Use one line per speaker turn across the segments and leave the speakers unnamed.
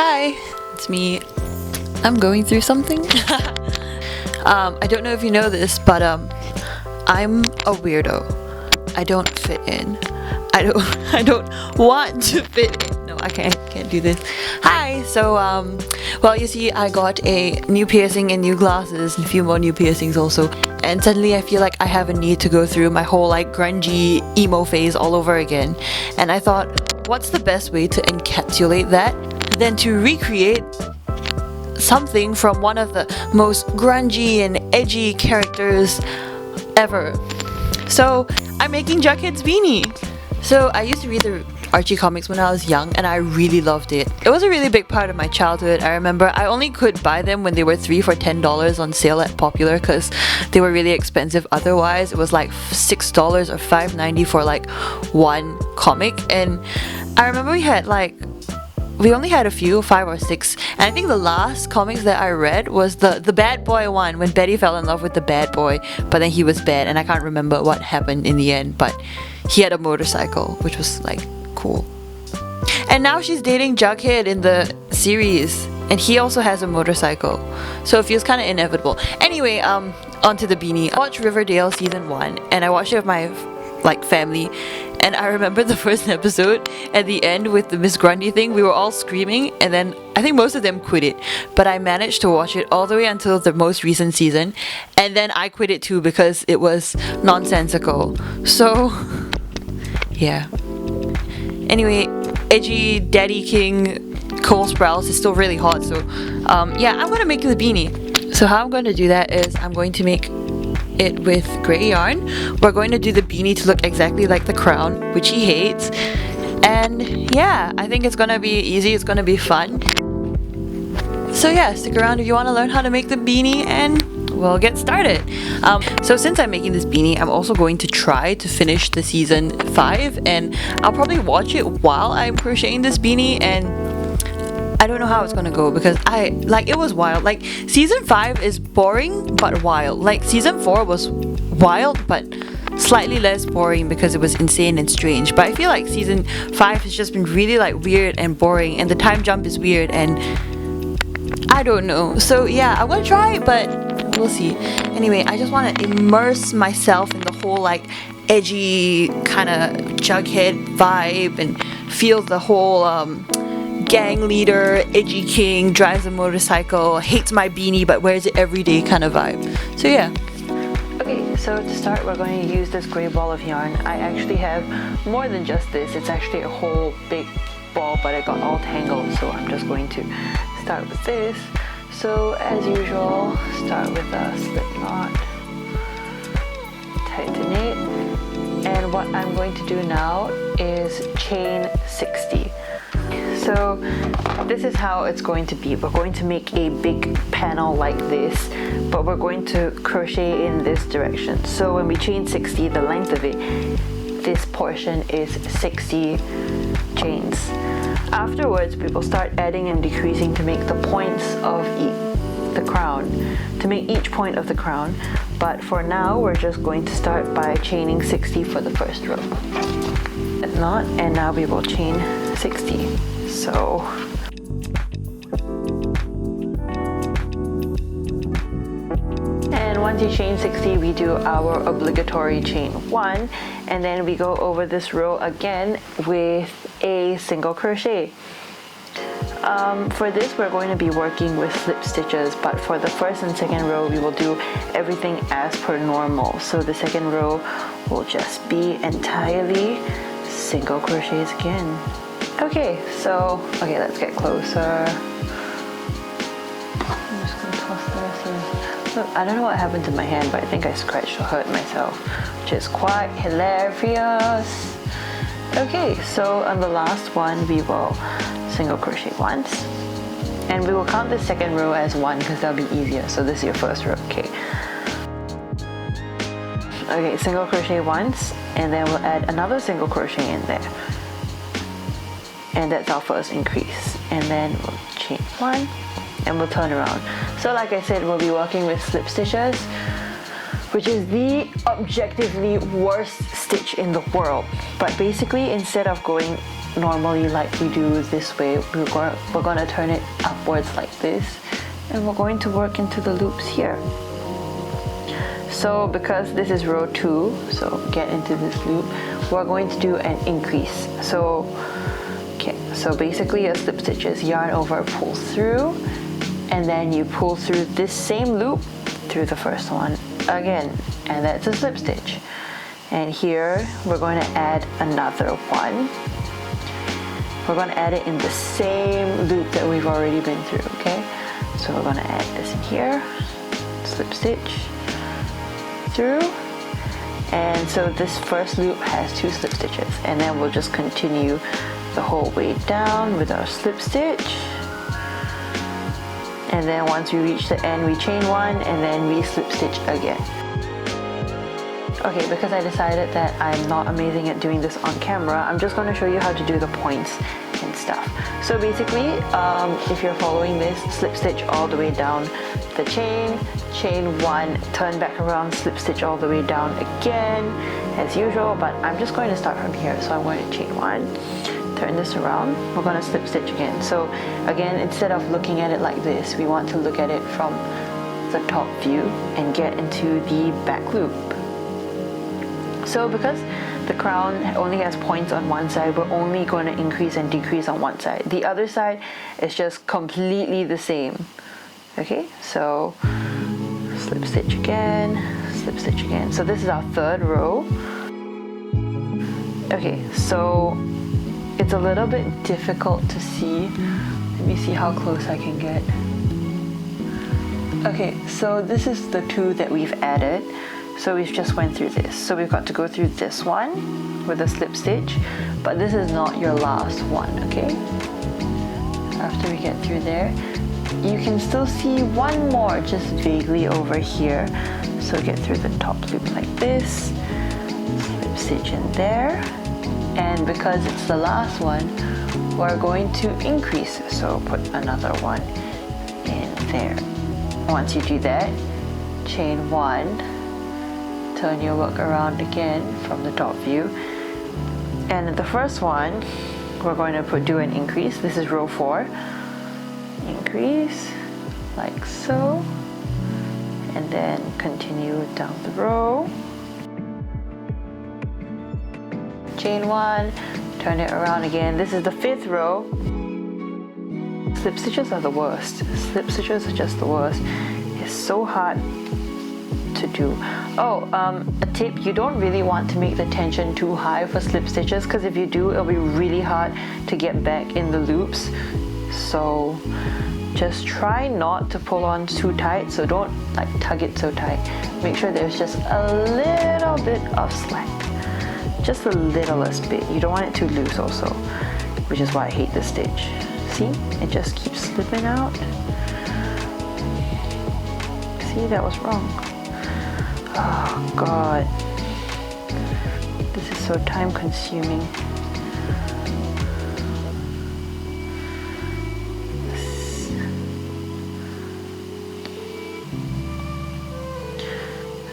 Hi, it's me. I'm going through something. I don't know if you know this, but I'm a weirdo. I don't fit in. I don't want to fit in. No, I can't do this. Hi. So well, you see, I got a new piercing and new glasses and a few more new piercings also. And suddenly I feel like I have a need to go through my whole like grungy emo phase all over again. And I thought, what's the best way to encapsulate that than to recreate something from one of the most grungy and edgy characters ever. So I'm making Jughead's Beanie. So I used to read the Archie comics when I was young and I really loved it. It was a really big part of my childhood. I remember I only could buy them when they were 3 for $10 on sale at Popular because they were really expensive otherwise. It was like $6 or $5.90 for like one comic, and I remember we only had a few, 5 or 6, and I think the last comics that I read was the bad boy one, when Betty fell in love with the bad boy, but then he was bad, and I can't remember what happened in the end, but he had a motorcycle, which was like cool. And now she's dating Jughead in the series, and he also has a motorcycle, so it feels kind of inevitable. Anyway, onto the beanie. I watched Riverdale season 1, and I watched it with my family, and I remember the first episode at the end with the Miss Grundy thing. We were all screaming, and then I think most of them quit it, but I managed to watch it all the way until the most recent season, and then I quit it too because it was nonsensical. So yeah. Anyway, edgy Daddy King Cole Sprouse is still really hot, so yeah, I'm gonna make the beanie. So how I'm going to do that is I'm going to make it with grey yarn. We're going to do the beanie to look exactly like the crown, which he hates, and yeah, I think it's gonna be easy, it's gonna be fun. So yeah, stick around if you want to learn how to make the beanie, and we'll get started. So since I'm making this beanie, I'm also going to try to finish the season 5, and I'll probably watch it while I'm crocheting this beanie, and I don't know how it's gonna go because it was wild. Like, season 5 is boring but wild. Like, season 4 was wild but slightly less boring because it was insane and strange. But I feel like season 5 has just been really like weird and boring, and the time jump is weird, and I don't know. So yeah, I'm gonna try, but we'll see. Anyway, I just want to immerse myself in the whole like edgy kind of Jughead vibe and feel the whole gang leader, edgy king, drives a motorcycle, hates my beanie but wears it every day kind of vibe. So yeah. Okay, so to start, we're going to use this grey ball of yarn. I actually have more than just this. It's actually a whole big ball, but it got all tangled, so I'm just going to start with this. So as usual, start with a slip knot, tighten it, and what I'm going to do now is chain 60. So this is how it's going to be. We're going to make a big panel like this, but we're going to crochet in this direction. So when we chain 60, the length of it, this portion is 60 chains. Afterwards, we will start adding and decreasing to make the points of the crown, to make each point of the crown. But for now, we're just going to start by chaining 60 for the first row. Knot, and now we will chain 60. So and once you chain 60, we do our obligatory chain 1, and then we go over this row again with a single crochet. For this, we're going to be working with slip stitches, but for the first and second row, we will do everything as per normal. So the second row will just be entirely single crochets again. Okay, let's get closer. I'm just gonna toss the rest of this. Look, I don't know what happened to my hand, but I think I scratched or hurt myself, which is quite hilarious. Okay, so on the last one, we will single crochet once, and we will count the second row as 1 because that'll be easier. So this is your first row, okay. Okay, single crochet once, and then we'll add another single crochet in there. And that's our first increase. And then we'll chain 1, and we'll turn around. So like I said, we'll be working with slip stitches, which is the objectively worst stitch in the world. But basically, instead of going normally like we do this way. We're going to turn it upwards like this, and we're going to work into the loops here. So because this is row 2, so get into this loop, we're going to do an increase. So basically a slip stitch is yarn over, pull through, and then you pull through this same loop through the first one again, and that's a slip stitch. And here we're going to add another one. We're going to add it in the same loop that we've already been through, okay? So we're going to add this in here, slip stitch through, and so this first loop has 2 slip stitches, and then we'll just continue the whole way down with our slip stitch. And then once we reach the end, we chain 1 and then we slip stitch again. Okay, because I decided that I'm not amazing at doing this on camera, I'm just going to show you how to do the points and stuff. So basically, if you're following this, slip stitch all the way down the chain 1, turn back around, slip stitch all the way down again as usual, but I'm just going to start from here. So I'm going to chain 1, turn this around, we're going to slip stitch again. So again, instead of looking at it like this, we want to look at it from the top view and get into the back loop. So because the crown only has points on one side, we're only going to increase and decrease on one side. The other side is just completely the same. Okay, so slip stitch again, slip stitch again. So this is our 3rd row. Okay, so it's a little bit difficult to see. Let me see how close I can get. Okay, so this is the 2 that we've added. So we've just went through this. So we've got to go through this one with a slip stitch, but this is not your last one, okay? After we get through there, you can still see one more just vaguely over here. So get through the top loop like this, slip stitch in there, and because it's the last one, we're going to increase. So put another one in there. Once you do that, chain 1, turn your work around again from the top view, and the first one we're going to do an increase. This is row 4. Increase like so, and then continue down the row, chain 1, turn it around again. This is the 5th row. Slip stitches are the worst. Slip stitches are just the worst. It's so hard to do. A tip, you don't really want to make the tension too high for slip stitches, because if you do, it'll be really hard to get back in the loops. So just try not to pull on too tight, so don't like tug it so tight. Make sure there's just a little bit of slack, just the littlest bit. You don't want it too loose also, which is why I hate this stitch. See, it just keeps slipping out. See, that was wrong. Oh god, this is so time consuming.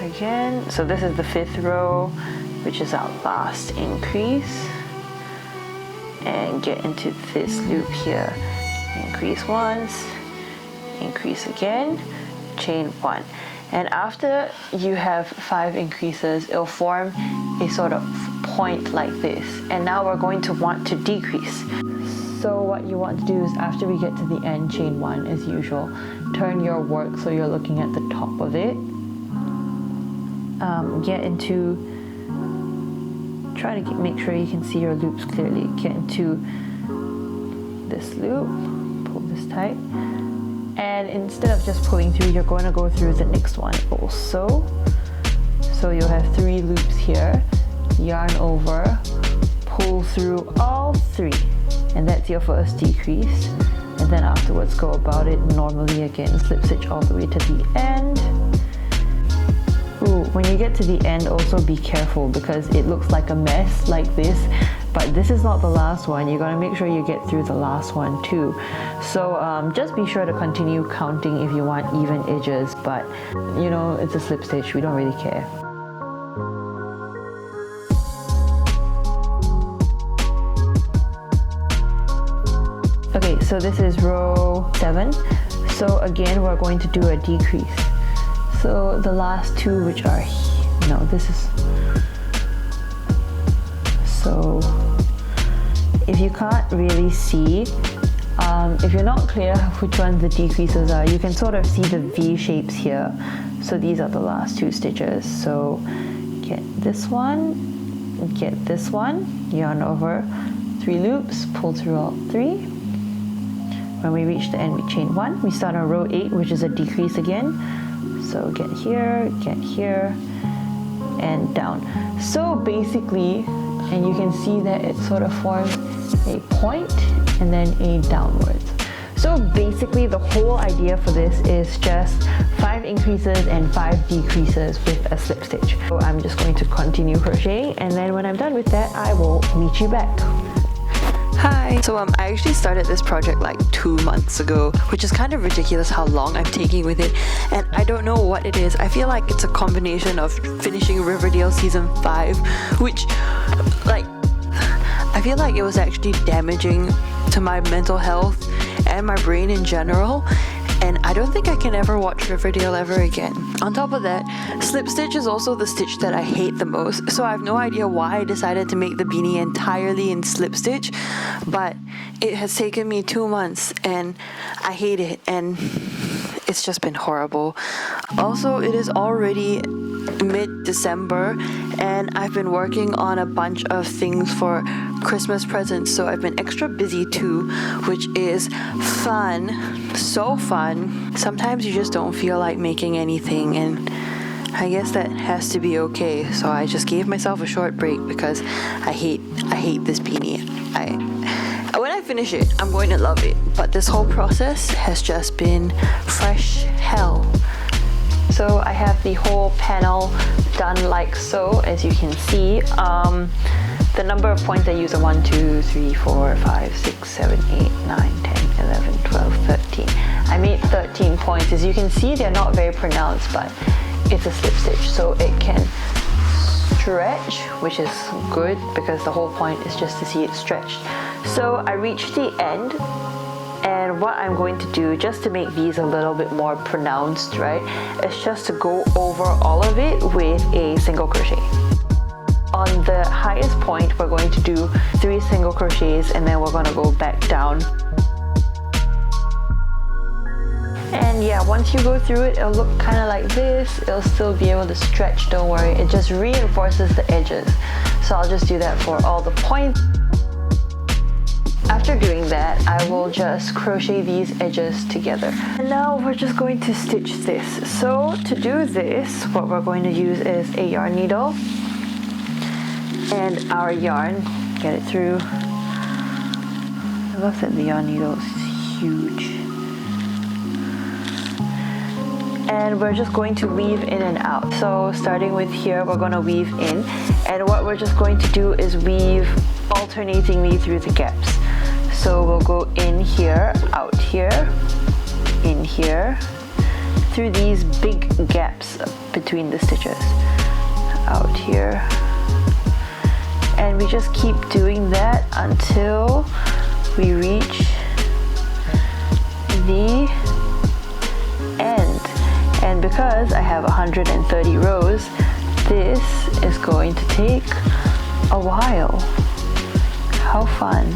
Again, so this is the 5th row, which is our last increase, and get into this loop here. Increase once, increase again, chain 1. And after you have 5 increases, it'll form a sort of point like this. And now we're going to want to decrease. So what you want to do is, after we get to the end, chain 1 as usual. Turn your work so you're looking at the top of it. Get into, try to make sure you can see your loops clearly. Get into this loop, pull this tight. And instead of just pulling through, you're going to go through the next one also. So you'll have 3 loops here, yarn over, pull through all 3, and that's your first decrease. And then afterwards go about it normally again, slip stitch all the way to the end. Ooh, when you get to the end, also be careful, because it looks like a mess like this, but this is not the last one. You're going to make sure you get through the last one too. So just be sure to continue counting if you want even edges, but you know, it's a slip stitch, we don't really care.
So this is row 7. So again, we're going to do a decrease. So the last two, which are, no, this is, so if you can't really see, if you're not clear which ones the decreases are, you can sort of see the V shapes here. So these are the last two stitches. So get this one, get this one, yarn over 3 loops, pull through all 3. When we reach the end, we chain 1. We start on row 8, which is a decrease again. So get here, and down. So basically, and you can see that it sort of forms a point and then a downwards. So basically the whole idea for this is just 5 increases and 5 decreases with a slip stitch. So I'm just going to continue crocheting, and then when I'm done with that, I will meet you back.
Hi! So I actually started this project like 2 months ago, which is kind of ridiculous how long I'm taking with it, and I don't know what it is. I feel like it's a combination of finishing Riverdale season 5, which like I feel like it was actually damaging to my mental health and my brain in general, and I don't think I can ever watch Riverdale ever again. On top of that, slip stitch is also the stitch that I hate the most, so I have no idea why I decided to make the beanie entirely in slip stitch, but it has taken me 2 months and I hate it, and it's just been horrible. Also, it is already mid-December and I've been working on a bunch of things for Christmas presents, so I've been extra busy too, which is fun, so fun. Sometimes you just don't feel like making anything, and I guess that has to be okay. So I just gave myself a short break because I hate this beanie. When I finish it, I'm going to love it, but this whole process has just been fresh hell. So I have the whole panel done like so, as you can see. The number of points I use are 1, 2, 3, 4, 5, 6, 7, 8, 9, 10, 11, 12, 13. I made 13 points. As you can see, they're not very pronounced, but it's a slip stitch, so it can stretch, which is good because the whole point is just to see it stretched. So I reached the end, and what I'm going to do, just to make these a little bit more pronounced, right, is just to go over all of it with a single crochet. On the highest point, we're going to do 3 single crochets, and then we're going to go back down. And yeah, once you go through it, it'll look kind of like this. It'll still be able to stretch, don't worry. It just reinforces the edges. So I'll just do that for all the points. After doing that, I will just crochet these edges together. And now we're just going to stitch this. So to do this, what we're going to use is a yarn needle and our yarn. Get it through. I love that the yarn needle is huge. And we're just going to weave in and out. So starting with here, we're going to weave in, and what we're just going to do is weave alternatingly through the gaps. So we'll go in here, out here, in here, through these big gaps between the stitches, out here, and we just keep doing that until we reach the end. And because I have 130 rows, this is going to take a while. How fun.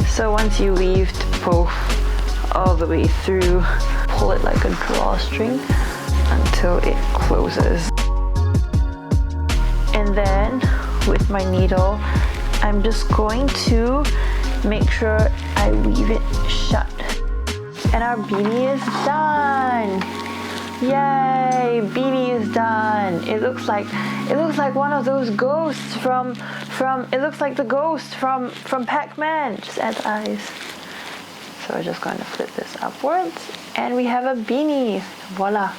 So once you weaved both all the way through, pull it like a drawstring until it closes. And then with my needle, I'm just going to make sure I weave it shut. And our beanie is done! Yay! Beanie is done! It looks like one of those ghosts from it looks like the ghost from Pac-Man. Just adds eyes. So we're just going to flip this upwards, and we have a beanie. Voila!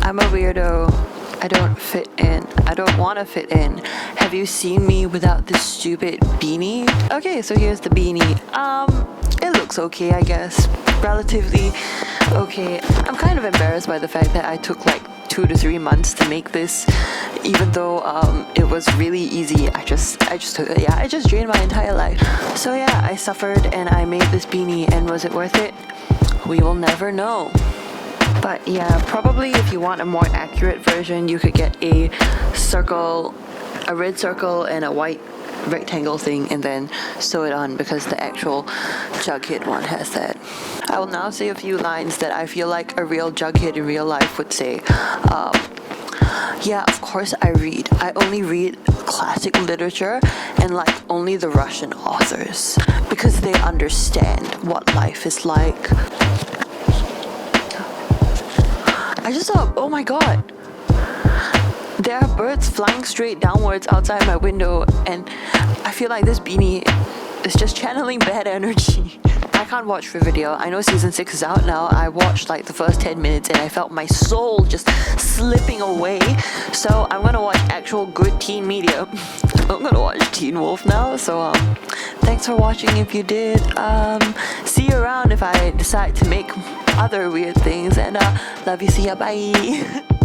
I'm a weirdo. I don't fit in. I don't want to fit in. Have you seen me without this stupid beanie? Okay, so here's the beanie. It looks okay, I guess. Relatively okay. I'm kind of embarrassed by the fact that I took like 2 to 3 months to make this, even though it was really easy. I just drained my entire life. So yeah, I suffered and I made this beanie, and was it worth it? We will never know. But yeah, probably if you want a more accurate version, you could get a circle, a red circle and a white rectangle thing, and then sew it on, because the actual Jughead one has that. I will now say a few lines that I feel like a real Jughead in real life would say. Yeah, of course I read. I only read classic literature and like only the Russian authors, because they understand what life is like. I just thought, oh my god, there are birds flying straight downwards outside my window, and I feel like this beanie is just channeling bad energy. I can't watch Riverdale. I know season 6 is out now. I watched like the first 10 minutes and I felt my soul just slipping away. So I'm gonna watch actual good teen media. I'm gonna watch Teen Wolf now. So thanks for watching if you did. See you around if I decide to make other weird things, and love you. See ya. Bye.